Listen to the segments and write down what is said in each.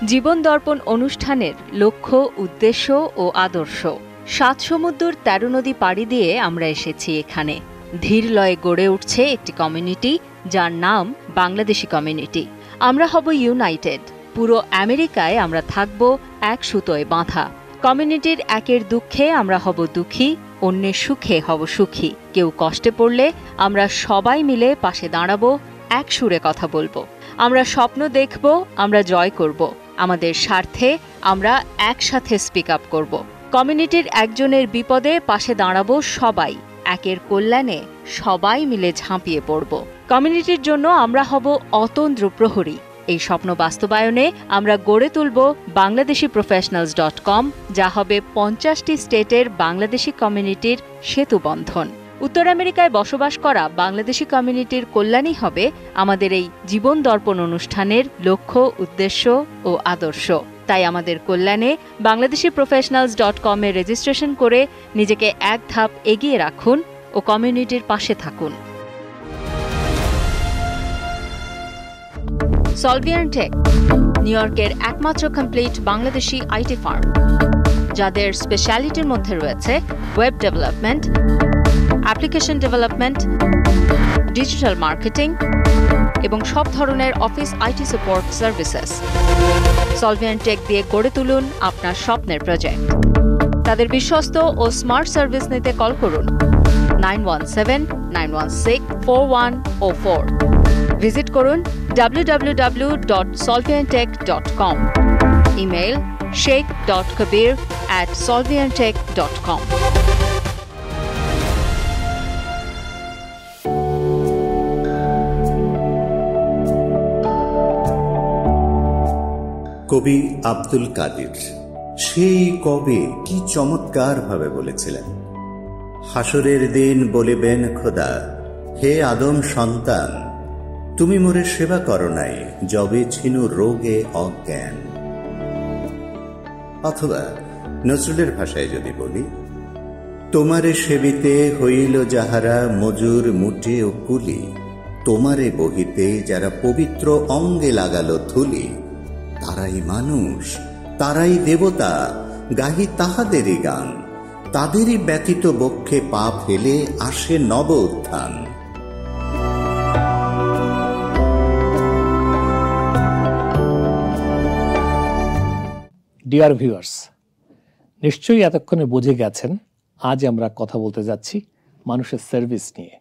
জীবন দর্পণ অনুষ্ঠানের লক্ষ্য, উদ্দেশ্য ও আদর্শ। ৭ সমুদ্র ১৩ নদী পাড়ি দিয়ে আমরা এসেছি এখানে। ধীর লয়ে গড়ে উঠছে একটি কমিউনিটি, যার নাম বাংলাদেশি কমিউনিটি। আমরা হব ইউনাইটেড। পুরো আমেরিকায় আমরা থাকব এক সুতোয় বাঁধা। কমিউনিটির একের দুঃখে আমরা হব দুঃখী, অন্যের সুখে হব সুখী। কেউ কষ্টে পড়লে আমরা সবাই মিলে পাশে দাঁড়াবো, এক সুরে কথা বলবো। আমরা স্বপ্ন দেখব, আমরা জয় করব। আমাদের স্বার্থে আমরা একসাথে স্পিক আপ করব। কমিউনিটির একজনের বিপদে পাশে দাঁড়াবো সবাই। একের কল্যাণে সবাই মিলে ঝাঁপিয়ে পড়ব। কমিউনিটির জন্য আমরা হব অতন্দ্র প্রহরী। এই স্বপ্ন বাস্তবায়নে আমরা গড়ে তুলব bangladeshiprofessionals.com, যা হবে 50টি স্টেটের বাংলাদেশি কমিউনিটির সেতুবন্ধন। উত্তর আমেরিকায় বসবাস করা বাংলাদেশি কমিউনিটির কল্যাণই হবে আমাদের এই জীবন দর্পণ অনুষ্ঠানের লক্ষ্য, উদ্দেশ্য ও আদর্শ। তাই আমাদের কল্যাণে bangladeshiprofessionals.com এ রেজিস্ট্রেশন করে নিজেকে এক ধাপ এগিয়ে রাখুন ও কমিউনিটির পাশে থাকুন। সলভিয়ান টেক, নিউ ইয়র্কের একমাত্র কমপ্লিট বাংলাদেশি আইটি ফার্ম, যাদের স্পেশালিটির মধ্যে রয়েছে web development, application development, digital marketing এবং সব ধরনের office IT support services. Solvian Tech দিয়ে গড়ে তুলুন আপনার স্বপ্নের প্রজেক্ট। তাদের বিশ্বস্ত ও স্মার্ট সার্ভিস নিতে কল করুন 917-916-4104। ভিজিট করুন www.solviantech.com। Email sheikh.kabir@solviantech.com। কবি আব্দুল কাদির সেই কবে কি চমৎকার ভাবে বলেছিলেন, হাসরের দিন বলিবেন খোদা, হে আদম সন্তান, তুমি মোরে সেবা করো নাই, যবে ছিনু রোগে অজ্ঞান। অথবা নজরুলের ভাষায় যদি বলি, তোমারে সেবিতে হইল যাহারা মজুর মুটে ও কুলি, তোমারে বহিতে যারা পবিত্র অঙ্গে লাগালো ধুলি, তারাই মানুষ, তারাই দেবতা, গাহি তাহাদেরই গান, তাদেরই ব্যতীত বক্ষে পা ফেলে আসে নব উত্থান। ডিয়ার ভিউয়ার্স, নিশ্চয়ই এতক্ষণে বুঝে গেছেন আজ আমরা কথা বলতে যাচ্ছি মানুষের সার্ভিস নিয়ে।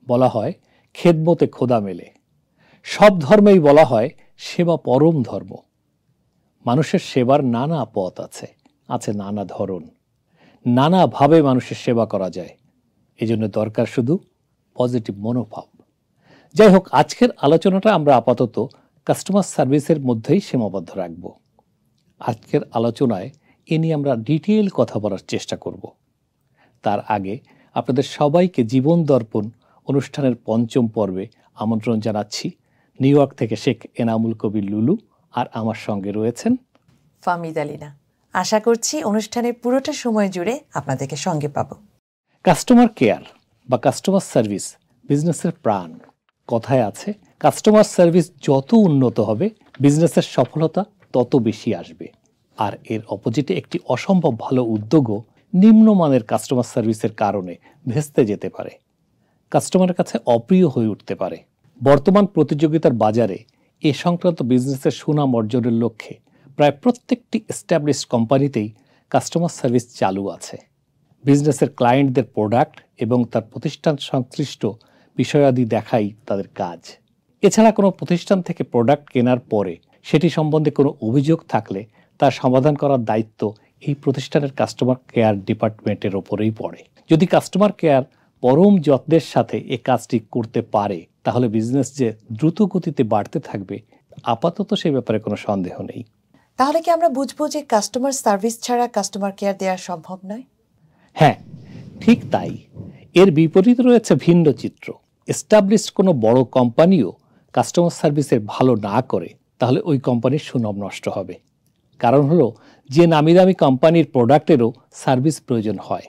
বলা হয় খেদমতে খোদা মেলে। সব ধর্মেই বলা হয় সেবা পরম ধর্ম। মানুষের সেবার নানা পথ আছে, আছে নানা ধরন, নানাভাবে মানুষের সেবা করা যায়। এজন্য দরকার শুধু পজিটিভ মনোভাব। যাই হোক, আজকের আলোচনাটা আমরা আপাতত কাস্টমার সার্ভিসের মধ্যেই সীমাবদ্ধ রাখব। আজকের আলোচনায় এ নিয়ে আমরা ডিটেইল কথা বলার চেষ্টা করব। তার আগে আপনাদের সবাইকে জীবন দর্পণ অনুষ্ঠানের ৫ম পর্বে আমন্ত্রণ জানাচ্ছি। নিউ ইয়র্ক থেকে শেখ এনামুল কবির লুলু আর আমার সঙ্গে রয়েছেন ফাহমিদা আলীনা। আশা করছি অনুষ্ঠানের পুরোটা সময় জুড়ে আপনাদেরকে সঙ্গে পাব। কাস্টমার কেয়ার বা কাস্টমার সার্ভিস বিজনেসের প্রাণ। কথায় আছে, কাস্টমার সার্ভিস যত উন্নত হবে বিজনেসের সফলতা তত বেশি আসবে। আর এর অপোজিটে একটি অসম্ভব ভালো উদ্যোগও নিম্নমানের কাস্টমার সার্ভিসের কারণে ভেস্তে যেতে পারে, কাস্টমারের কাছে অপ্রিয় হয়ে উঠতে পারে। বর্তমান প্রতিযোগিতার বাজারে এ সংক্রান্ত বিজনেসের সুনাম অর্জনের লক্ষ্যে প্রায় প্রত্যেকটি এস্টাবলিশড কোম্পানিতেই কাস্টমার সার্ভিস চালু আছে। বিজনেসের ক্লায়েন্টদের প্রোডাক্ট এবং তার প্রতিষ্ঠান সংশ্লিষ্ট বিষয়াদি দেখাই তাদের কাজ। এছাড়া কোনো প্রতিষ্ঠান থেকে প্রোডাক্ট কেনার পরে সেটি সম্বন্ধে কোনো অভিযোগ থাকলে তার সমাধান করার দায়িত্ব এই প্রতিষ্ঠানের কাস্টমার কেয়ার ডিপার্টমেন্টের ওপরেই পড়ে। যদি কাস্টমার কেয়ার পরম যত্নের সাথে এ কাজটি করতে পারে, তাহলে বিজনেস যে দ্রুত গতিতে বাড়তে থাকবে, আপাতত সে ব্যাপারে কোনো সন্দেহ নেই। তাহলে কি আমরা বুঝবো যে কাস্টমার সার্ভিস ছাড়া কাস্টমার কেয়ার দেওয়া সম্ভব নয়? হ্যাঁ, ঠিক তাই। এর বিপরীতে রয়েছে ভিন্ন চিত্র। এস্টাবলিশড কোনো বড় কোম্পানিও কাস্টমার সার্ভিসের ভালো না করে, তাহলে ওই কোম্পানির সুনাম নষ্ট হবে। কারণ হলো, যে নামি দামি কোম্পানির প্রোডাক্টেরও সার্ভিস প্রয়োজন হয়।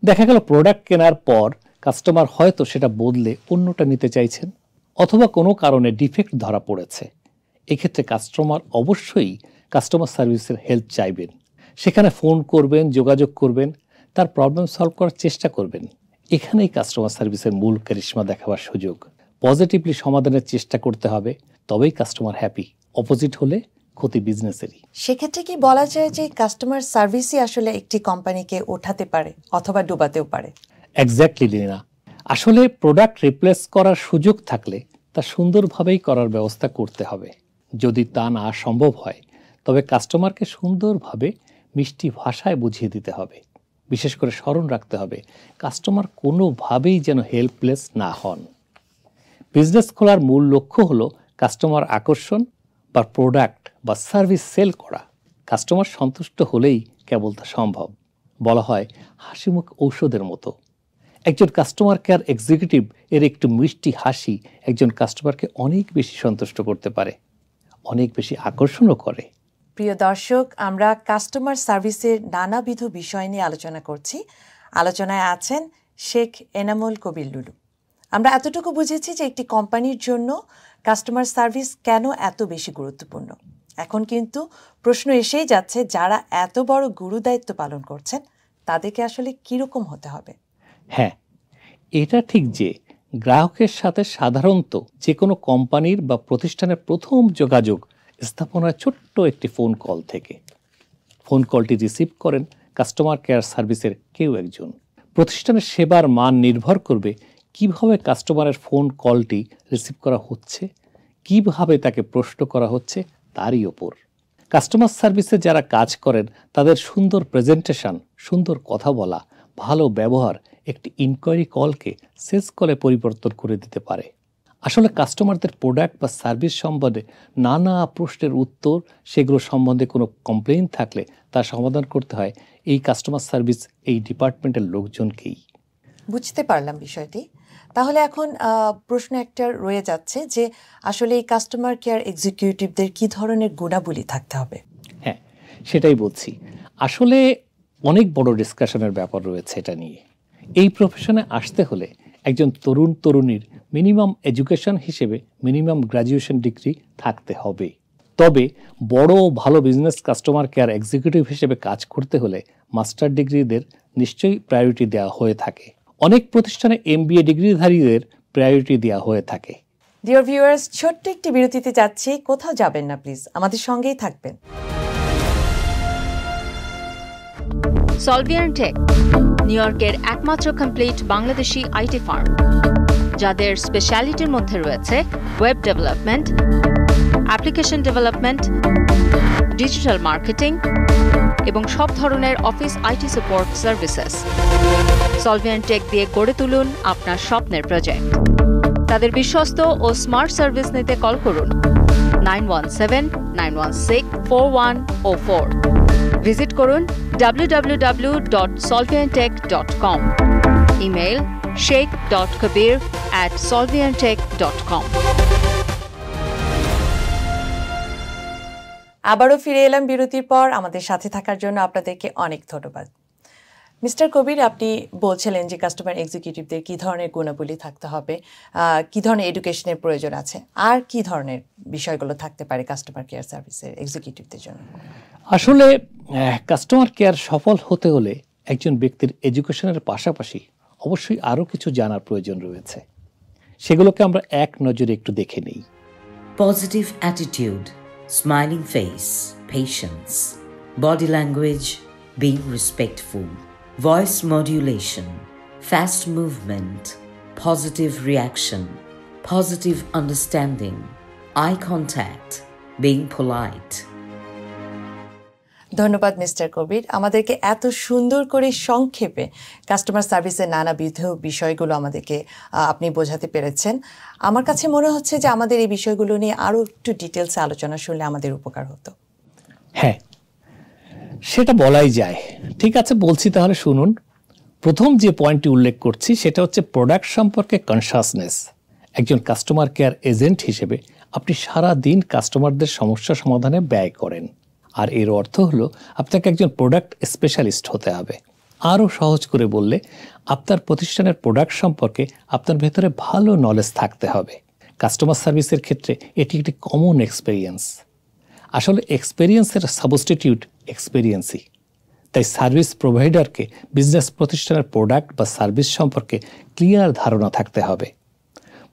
দেখা গেল প্রোডাক্ট কেনার পর কাস্টমার হয়তো সেটা বদলে অন্যটা নিতে চাইছেন, অথবা কোনো কারণে ডিফেক্ট ধরা পড়েছে। এক্ষেত্রে কাস্টমার অবশ্যই কাস্টমার সার্ভিসের হেল্প চাইবেন, সেখানে ফোন করবেন, যোগাযোগ করবেন, তার প্রবলেম সলভ করার চেষ্টা করবেন। এখানেই কাস্টমার সার্ভিসের মূল কারিশমা দেখাবার সুযোগ। পজিটিভলি সমাধানের চেষ্টা করতে হবে, তবেই কাস্টমার হ্যাপি। অপোজিট হলে ক্ষতি বিজনেসেরই। সেক্ষেত্রে কি বলা যায় যে কাস্টমার সার্ভিসই আসলে একটি কোম্পানিকে ওঠাতে পারে অথবা ডুবাতেও পারে? এক্স্যাক্টলি লিনা, আসলে প্রোডাক্ট রিপ্লেস করার সুযোগ থাকলে তা সুন্দরভাবেই করার ব্যবস্থা করতে হবে। যদি তা না সম্ভব হয় তবে কাস্টমারকে সুন্দরভাবে মিষ্টি ভাষায় বুঝিয়ে দিতে হবে। বিশেষ করে স্মরণ রাখতে হবে কাস্টমার কোনোভাবেই যেন হেল্পলেস না হন। বিজনেস খোলার মূল লক্ষ্য হলো কাস্টমার আকর্ষণ বা প্রোডাক্ট বা সার্ভিস সেল করা। কাস্টমার সন্তুষ্ট হলেই কেবল তা সম্ভব। বলা হয় হাসিমুখ ঔষধের মতো। একজন কাস্টমার কেয়ার এক্সিকিউটিভ এর একটু মিষ্টি হাসি একজন কাস্টমারকে অনেক বেশি সন্তুষ্ট করতে পারে, অনেক বেশি আকর্ষণও করে। প্রিয় দর্শক, আমরা কাস্টমার সার্ভিসের নানাবিধ বিষয় নিয়ে আলোচনা করছি। আলোচনায় আছেন শেখ এনামুল কবির লুলু। আমরা এতটুকু বুঝেছি যে একটি কোম্পানির জন্য কাস্টমার সার্ভিস কেন এত বেশি গুরুত্বপূর্ণ। এখন কিন্তু প্রশ্ন এসেই যাচ্ছে, যারা এত বড় গুরু দায়িত্ব পালন করছেন তাদেরকে আসলে কীরকম হতে হবে? হ্যাঁ, এটা ঠিক যে গ্রাহকের সাথে সাধারণত যে কোনো কোম্পানির বা প্রতিষ্ঠানের প্রথম যোগাযোগ স্থাপনায় ছোট্ট একটি ফোন কল থেকে। ফোন কলটি রিসিভ করেন কাস্টমার কেয়ার সার্ভিসের কেউ একজন। প্রতিষ্ঠানের সেবার মান নির্ভর করবে কিভাবে কাস্টমারের ফোন কলটি রিসিভ করা হচ্ছে, কিভাবে তাকে প্রশ্ন করা হচ্ছে তারই ওপর। কাস্টমার সার্ভিসে যারা কাজ করেন তাদের সুন্দর প্রেজেন্টেশন, সুন্দর কথা বলা, ভালো ব্যবহার একটি ইনকোয়ারি কলকে সেলস কলে পরিবর্তন করে দিতে পারে। আসলে কাস্টমারদের প্রোডাক্ট বা সার্ভিস সম্বন্ধে নানা প্রশ্নের উত্তর, সেগুলো সম্বন্ধে কোনো কমপ্লেইন থাকলে তার সমাধান করতে হয় এই কাস্টমার সার্ভিস এই ডিপার্টমেন্টের লোকজনকেই। বুঝতে পারলাম বিষয়টি। তাহলে এখন প্রশ্ন একটা রয়ে যাচ্ছে যে আসলে এই কাস্টমার কেয়ার এক্সিকিউটিভদের কি ধরনের গুণাবলী থাকতে হবে? হ্যাঁ, সেটাই বলছি। আসলে অনেক বড় ডিসকাশনের ব্যাপার রয়েছে এটা নিয়ে। এই প্রফেশনে আসতে হলে একজন তরুণীর মিনিমাম এডুকেশন হিসেবে মিনিমাম গ্র্যাজুয়েশন ডিগ্রি থাকতে হবে। তবে বড় ভালো বিজনেস কাস্টমার কেয়ার এক্সিকিউটিভ হিসেবে কাজ করতে হলে মাস্টার ডিগ্রিদের নিশ্চয়ই প্রায়োরিটি দেওয়া হয়ে থাকে। অনেক প্রতিষ্ঠানে MBA ডিগ্রিধারীদের প্রায়োরিটি দেওয়া হয়ে থাকে। ডিয়ার ভিউয়ার্স, ছোট্ট একটি বিরতিতে যাচ্ছি, কোথাও যাবেন না প্লিজ, আমাদের সঙ্গেই থাকবেন। সলভিয়ান টেক নিউ ইয়র্কের একমাত্র কমপ্লিট বাংলাদেশি আইটি ফার্ম, যাদের স্পেশালিটির মধ্যে রয়েছে web development, application development, digital marketing এবং সব ধরনের office IT support services. Solvian Tech দিয়ে গড়ে তুলুন আপনার স্বপ্নের প্রজেক্ট। তাদের বিশ্বস্ত ও স্মার্ট সার্ভিস নিতে কল করুন 9179164104। ভিজিট করুন www.solviantech.com। Email sheikh.kabir@solviantech.com। আবারও ফিরে এলাম বিরতির পর। আমাদের সাথে থাকার জন্য আপনাদেরকে অনেক ধন্যবাদ। মিস্টার কবির, আপনি বলছিলেন যে কাস্টমার এক্সিকিউটিভদের কী ধরনের গুণাবলী থাকতে হবে, কী ধরনের এডুকেশনের প্রয়োজন আছে, আর কী ধরনের বিষয়গুলো থাকতে পারে কাস্টমার কেয়ার সার্ভিসের এক্সিকিউটিভদের জন্য? আসলে কাস্টমার কেয়ার সফল হতে হলে একজন ব্যক্তির এডুকেশনের পাশাপাশি অবশ্যই আরও কিছু জানার প্রয়োজন রয়েছে। সেগুলোকে আমরা এক নজরে একটু দেখে নিই। Positive attitude, smiling face, patience, body language, being respectful, voice modulation, fast movement, positive reaction, positive understanding, eye contact, being polite. ধন্যবাদ মিস্টার কবির, আমাদেরকে এত সুন্দর করে সংক্ষেপে কাস্টমার সার্ভিসের নানাবিধ বিষয়গুলো আমাদেরকে আপনি বোঝাতে পেরেছেন। আমার কাছে মনে হচ্ছে যে আমাদের এই বিষয়গুলো নিয়ে আরও একটু ডিটেলসে আলোচনা শুনলে আমাদের উপকার হতো। হ্যাঁ, সেটা বলাই যায়। ঠিক আছে, বলছি তাহলে শুনুন। প্রথম যে পয়েন্টটি উল্লেখ করছি সেটা হচ্ছে প্রোডাক্ট সম্পর্কে কনসাসনেস। একজন কাস্টমার কেয়ার এজেন্ট হিসেবে আপনি সারা দিন কাস্টমারদের সমস্যা সমাধানে ব্যয় করেন, আর এর অর্থ হলো আপনাকে একজন প্রোডাক্ট স্পেশালিস্ট হতে হবে। আরও সহজ করে বললে আপনার প্রতিষ্ঠানের প্রোডাক্ট সম্পর্কে আপনার ভেতরে ভালো নলেজ থাকতে হবে। কাস্টমার সার্ভিসের ক্ষেত্রে এটি একটি কমন এক্সপেরিয়েন্স। আসলে এক্সপেরিয়েন্সের সাবস্টিটিউট এক্সপেরিয়েন্সই। তাই সার্ভিস প্রোভাইডারকে বিজনেস প্রতিষ্ঠানের প্রোডাক্ট বা সার্ভিস সম্পর্কে ক্লিয়ার ধারণা থাকতে হবে।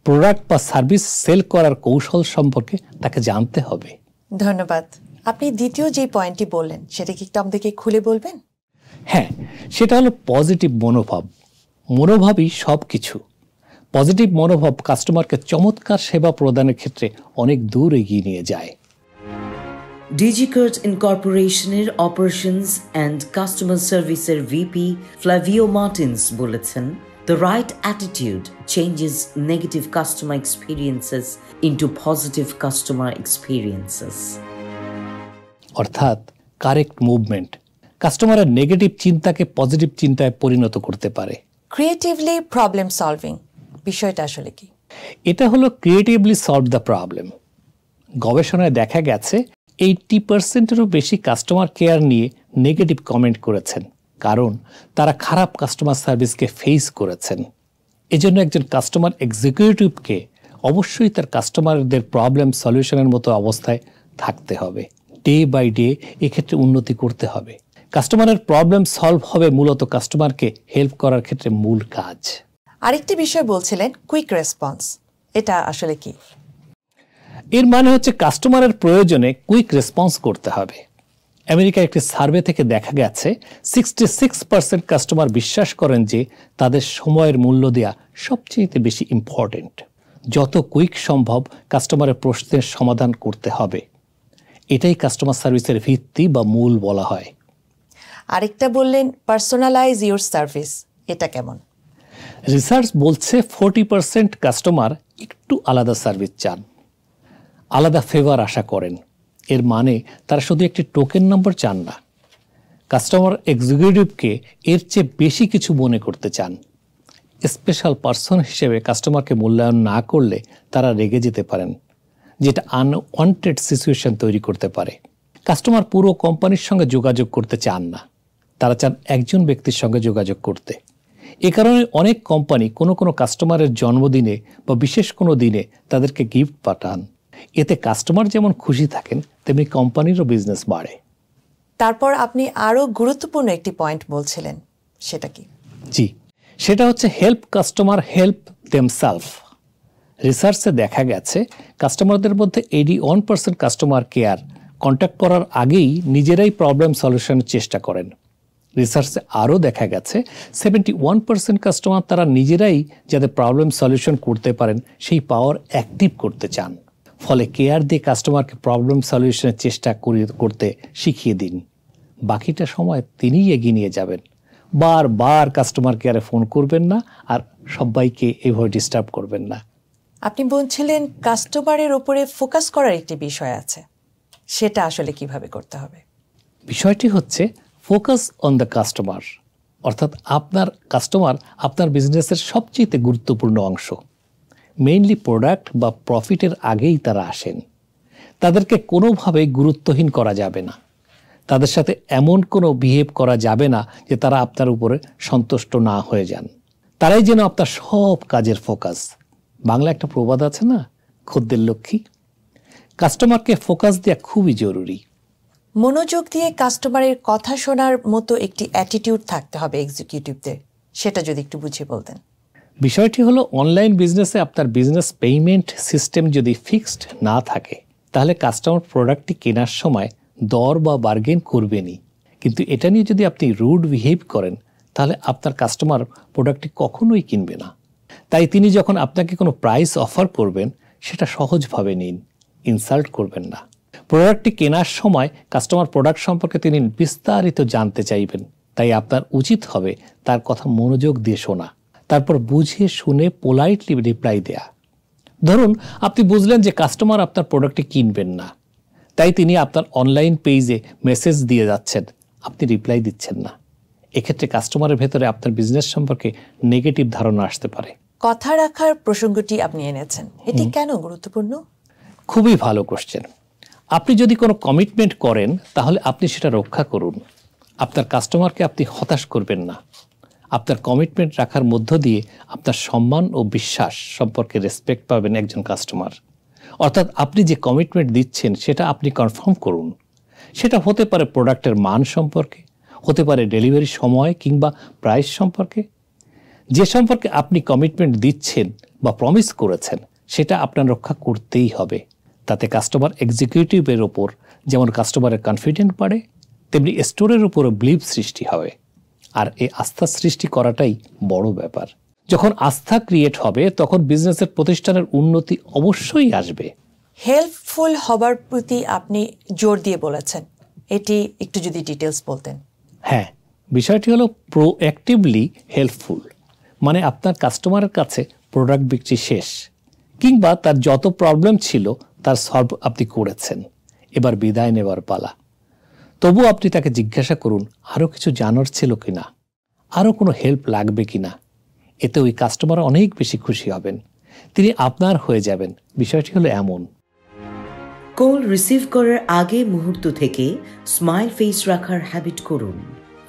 প্রোডাক্ট বা সার্ভিস সেল করার কৌশল সম্পর্কে তাকে জানতে হবে। ধন্যবাদ। আপনি দ্বিতীয় যে পয়েন্টটি বললেন সেটা কি একটু আমাদেরকে খুলে বলবেন? হ্যাঁ, সেটা হলো পজিটিভ মনোভাব। মনোভাবই সব কিছু। পজিটিভ মনোভাব কাস্টমারকে চমৎকার সেবা প্রদানের ক্ষেত্রে অনেক দূর এগিয়ে নিয়ে যায়। ডিজিকার্ট ইনকর্পোরেশনের অপারেশনস অ্যান্ড কাস্টমার সার্ভিসের ভিপি ফ্লাভিও মার্টিন্স বলেছেন, The right attitude changes negative customer experiences into positive customer experiences. অর্থাৎ কারেক্ট মুভমেন্ট কাস্টমারের নেগেটিভ চিন্তাকে পজিটিভ চিন্তায় পরিণত করতে পারে। ক্রিয়েটিভলি প্রবলেম সলভিং বিষয়টা আসলে কি? এটা হলো ক্রিয়েটিভলি সলভ দ্য প্রবলেম। গবেষণায় দেখা গেছে 80%-এরও বেশি কাস্টমার কেয়ার নিয়ে নেগেটিভ কমেন্ট করেছেন, কারণ তারা খারাপ কাস্টমার সার্ভিসকে ফেস করেছেন। এজন্য একজন কাস্টমার এক্সিকিউটিভকে অবশ্যই তার কাস্টমারদের প্রবলেম সলিউশনের মতো অবস্থায় থাকতে হবে। ডে বাই ডে এক্ষেত্রে উন্নতি করতে হবে। কাস্টমারের প্রবলেম সলভ হবে মূলত কাস্টমারকে হেল্প করার ক্ষেত্রে মূল কাজ। আরেকটি বিষয় বলছিলেন কুইক রেসপন্স, এটা আসলে কি? এর মানে হচ্ছে কাস্টমারের প্রয়োজনে কুইক রেসপন্স করতে হবে। আমেরিকার একটি সার্ভে থেকে দেখা গেছে 66% কাস্টমার বিশ্বাস করেন যে তাদের সময়ের মূল্য দেওয়া সবচেয়ে বেশি ইম্পর্টেন্ট। যত কুইক সম্ভব কাস্টমারের প্রশ্নের সমাধান করতে হবে। এটাই কাস্টমার সার্ভিসের ভিত্তি বা মূল বলা হয়। আরেকটা বললেন পার্সোনালাইজ ইউর সার্ভিস, এটা কেমন? রিসার্চ বলছে 40% কাস্টমার একটু আলাদা সার্ভিস চান, আলাদা ফেভার আশা করেন। এর মানে তারা শুধু একটি টোকেন নম্বর চান না, কাস্টমার এক্সিকিউটিভকে এর চেয়ে বেশি কিছু মনে করতে চান। স্পেশাল পার্সন হিসেবে কাস্টমারকে মূল্যায়ন না করলে তারা রেগে যেতে পারেন, যেটা আনওয়ান্টেড সিচুয়েশন তৈরি করতে পারে। কাস্টমার পুরো কোম্পানির সঙ্গে যোগাযোগ করতে চান না, তারা চান একজন ব্যক্তির সঙ্গে যোগাযোগ করতে। এ কারণে অনেক কোম্পানি কোনো কোনো কাস্টমারের জন্মদিনে বা বিশেষ কোনো দিনে তাদেরকে গিফট পাঠান। এতে কাস্টমার যেমন খুশি থাকেন তেমনি কোম্পানিরও বিজনেস বাড়ে। তারপর আপনি আরও গুরুত্বপূর্ণ একটি পয়েন্ট বলছিলেন, সেটা কি? জি, সেটা হচ্ছে হেল্প কাস্টমার হেল্প দেমসেলফ। রিসার্চে দেখা গেছে কাস্টমারদের মধ্যে 81% কাস্টমার কেয়ার কন্ট্যাক্ট করার আগেই নিজেরাই প্রবলেম সলিউশনের চেষ্টা করেন। রিসার্চে আরও দেখা গেছে 71% কাস্টমার তারা নিজেরাই যাতে প্রবলেম সলিউশন করতে পারেন সেই পাওয়ার অ্যাক্টিভ করতে চান। ফলে কেয়ার দিয়ে কাস্টমারকে প্রবলেম সলিউশনের চেষ্টা করতে শিখিয়ে দিন। বাকিটা সময় তিনিই এগিয়ে নিয়ে যাবেন। বারবার কাস্টমার কেয়ারে ফোন করবেন না, আর সবাইকে এভাবে ডিস্টার্ব করবেন না। আপনি বলছিলেন কাস্টমারের উপরে ফোকাস করার একটি বিষয় আছে, সেটা আসলে কিভাবে করতে হবে? বিষয়টি হচ্ছে ফোকাস অন দ্য কাস্টমার, অর্থাৎ আপনার কাস্টমার আপনার বিজনেসের সবচেয়ে গুরুত্বপূর্ণ অংশ। মেইনলি প্রোডাক্ট বা প্রফিটের আগেই তারা আসেন। তাদেরকে কোনোভাবেই গুরুত্বহীন করা যাবে না। তাদের সাথে এমন কোনো বিহেভ করা যাবে না যে তারা আপনার উপরে সন্তুষ্ট না হয়ে যান। তারাই যেন আপনার সব কাজের ফোকাস। বাংলা একটা প্রবাদ আছে না, খদ্দের লক্ষ্মী। কাস্টমারকে ফোকাস দেওয়া খুবই জরুরি। মনোযোগ দিয়ে কাস্টমারের কথা শোনার মতো একটি অ্যাটিটিউড থাকতে হবে এক্সিকিউটিভদের, সেটা যদি একটু বুঝিয়ে বলতেন। বিষয়টি হলো অনলাইন বিজনেসে আপনার বিজনেস পেমেন্ট সিস্টেম যদি ফিক্সড না থাকে তাহলে কাস্টমার প্রোডাক্টটি কেনার সময় দর বা বার্গেন করবেনই, কিন্তু এটা নিয়ে যদি আপনি রুড বিহেভ করেন তাহলে আপনার কাস্টমার প্রোডাক্টটি কখনোই কিনবে না। তাই তিনি যখন আপনাকে কোনো প্রাইস অফার করবেন সেটা সহজভাবে নিন, ইনসাল্ট করবেন না। প্রোডাক্টটি কেনার সময় কাস্টমার প্রোডাক্ট সম্পর্কে তিনি বিস্তারিত জানতে চাইবেন, তাই আপনার উচিত হবে তার কথা মনোযোগ দিয়ে শোনা, তারপর বুঝিয়ে শুনে পোলাইটলি রিপ্লাই দেয়া। ধরুন আপনি বুঝলেন যে কাস্টমার আপনার প্রোডাক্টটি কিনবেন না, তাই তিনি আপনার অনলাইন পেজে মেসেজ দিয়ে যাচ্ছেন, আপনি রিপ্লাই দিচ্ছেন না। এক্ষেত্রে কাস্টমারের ভেতরে আপনার বিজনেস সম্পর্কে নেগেটিভ ধারণা আসতে পারে। কথা রাখার প্রসঙ্গটি আপনি এনেছেন, এটি কেন গুরুত্বপূর্ণ? খুবই ভালো কোশ্চেন। আপনি যদি কোনো কমিটমেন্ট করেন তাহলে আপনি সেটা রক্ষা করুন। আপনার কাস্টমারকে আপনি হতাশ করবেন না। আপনার কমিটমেন্ট রাখার মধ্য দিয়ে আপনার সম্মান ও বিশ্বাস সম্পর্কে রেসপেক্ট পাবেন একজন কাস্টমার। অর্থাৎ আপনি যে কমিটমেন্ট দিচ্ছেন সেটা আপনি কনফার্ম করুন। সেটা হতে পারে প্রোডাক্টের মান সম্পর্কে, হতে পারে ডেলিভারি সময় কিংবা প্রাইস সম্পর্কে। যে সম্পর্কে আপনি কমিটমেন্ট দিচ্ছেন বা প্রমিস করেছেন সেটা আপনার রক্ষা করতেই হবে। তাতে কাস্টমার এক্সিকিউটিভের ওপর যেমন কাস্টমারের কনফিডেন্ট বাড়ে, তেমনি স্টোরের উপরও বিলিভ সৃষ্টি হবে। আর এই আস্থা সৃষ্টি করাটাই বড় ব্যাপার। যখন আস্থা ক্রিয়েট হবে তখন বিজনেসের প্রতিষ্ঠানের উন্নতি অবশ্যই আসবে। হেল্পফুল হবার প্রতি আপনি জোর দিয়ে বলেছেন, এটি একটু যদি ডিটেলস বলতেন। হ্যাঁ, বিষয়টি হলো প্রোঅ্যাক্টিভলি হেল্পফুল, মানে আপনার কাস্টমারের কাছে প্রোডাক্ট বিক্রি শেষ কিংবা তার যত প্রবলেম ছিল তার সলভ আপনি করেছেন, এবার বিদায় নেবার পালা। তবু আপনি তাকে জিজ্ঞাসা করুন আরও কিছু জানার ছিল কিনা, আরও কোনো হেল্প লাগবে কিনা। এতে ওই কাস্টমার অনেক বেশি খুশি হবেন, তিনি আপনার হয়ে যাবেন। বিষয়টি হলো এমন। কল রিসিভ করার আগে মুহূর্ত থেকে স্মাইল ফেস রাখার হ্যাবিট করুন।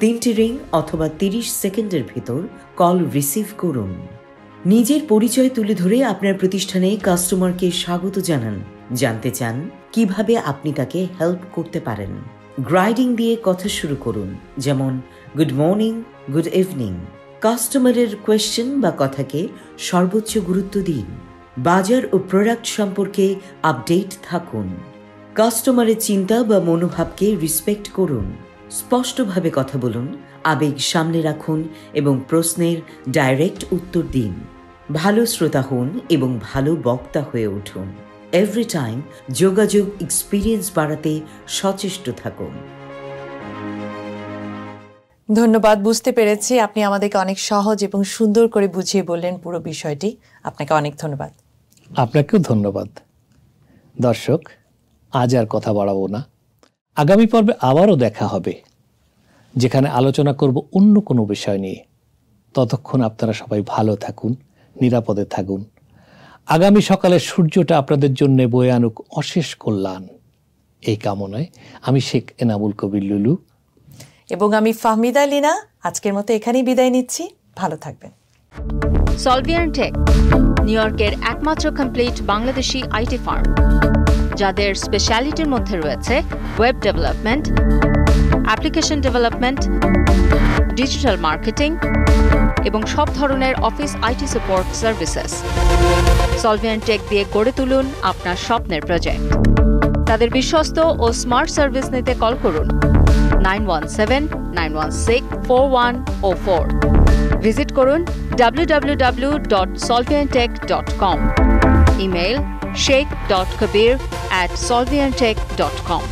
3টি রিং অথবা 30 সেকেন্ডের ভেতর কল রিসিভ করুন। নিজের পরিচয় তুলে ধরে আপনার প্রতিষ্ঠানে কাস্টমারকে স্বাগত জানান, জানতে চান কিভাবে আপনি তাকে হেল্প করতে পারেন। গ্রাইডিং দিয়ে কথা শুরু করুন, যেমন গুড মর্নিং, গুড ইভিনিং। কাস্টমারের কোয়েশ্চেন বা কথাকে সর্বোচ্চ গুরুত্ব দিন। বাজার ও প্রোডাক্ট সম্পর্কে আপডেট থাকুন। কাস্টমারের চিন্তা বা মনোভাবকে রেসপেক্ট করুন। স্পষ্টভাবে কথা বলুন, আবেগ সামনে রাখুন এবং প্রশ্নের ডাইরেক্ট উত্তর দিন। ভালো শ্রোতা হন এবং ভালো বক্তা হয়ে উঠুন। এভরি টাইম যোগাযোগ এক্সপিরিয়েন্স বাড়াতে সচেষ্ট থাকুন। ধন্যবাদ, বুঝতে পেরেছি। আপনি আমাদেরকে অনেক সহজ এবং সুন্দর করে বুঝিয়ে বললেন পুরো বিষয়টি। আপনাকে অনেক ধন্যবাদ। আপনাকেও ধন্যবাদ। দর্শক, আজ আর কথা বাড়াবো না। আগামী পর্বে আবারও দেখা হবে, যেখানে আলোচনা করব অন্য কোনো বিষয় নিয়ে। ততক্ষণ আপনারা সবাই ভালো থাকুন, নিরাপদে থাকুন। আগামী সকালের সূর্যটা আপনাদের জন্য বয়ে আনুক অশেষ কল্যাণ, এই কামনায় আমি শেখ এনামুল কবির লুলু এবং আমি ফাহমিদা লিনা আজকের মতো এখানেই বিদায় নিচ্ছি। ভালো থাকবেন। সলভিয়ান টেক নিউ ইয়র্কের একমাত্র কমপ্লিট বাংলাদেশি আইটি ফার্ম, যাদের স্পেশালিটির মধ্যে রয়েছে web development, application development, digital marketing এবং সব ধরনের office IT support services. Solvian Tech দিয়ে গড়ে তুলুন আপনার স্বপ্নের প্রজেক্ট। তাদের বিশ্বস্ত ও স্মার্ট সার্ভিস নিতে কল করুন 9179164104। ভিজিট করুন www.solviantech.com। Email sheikh.kabir@solviantech.com।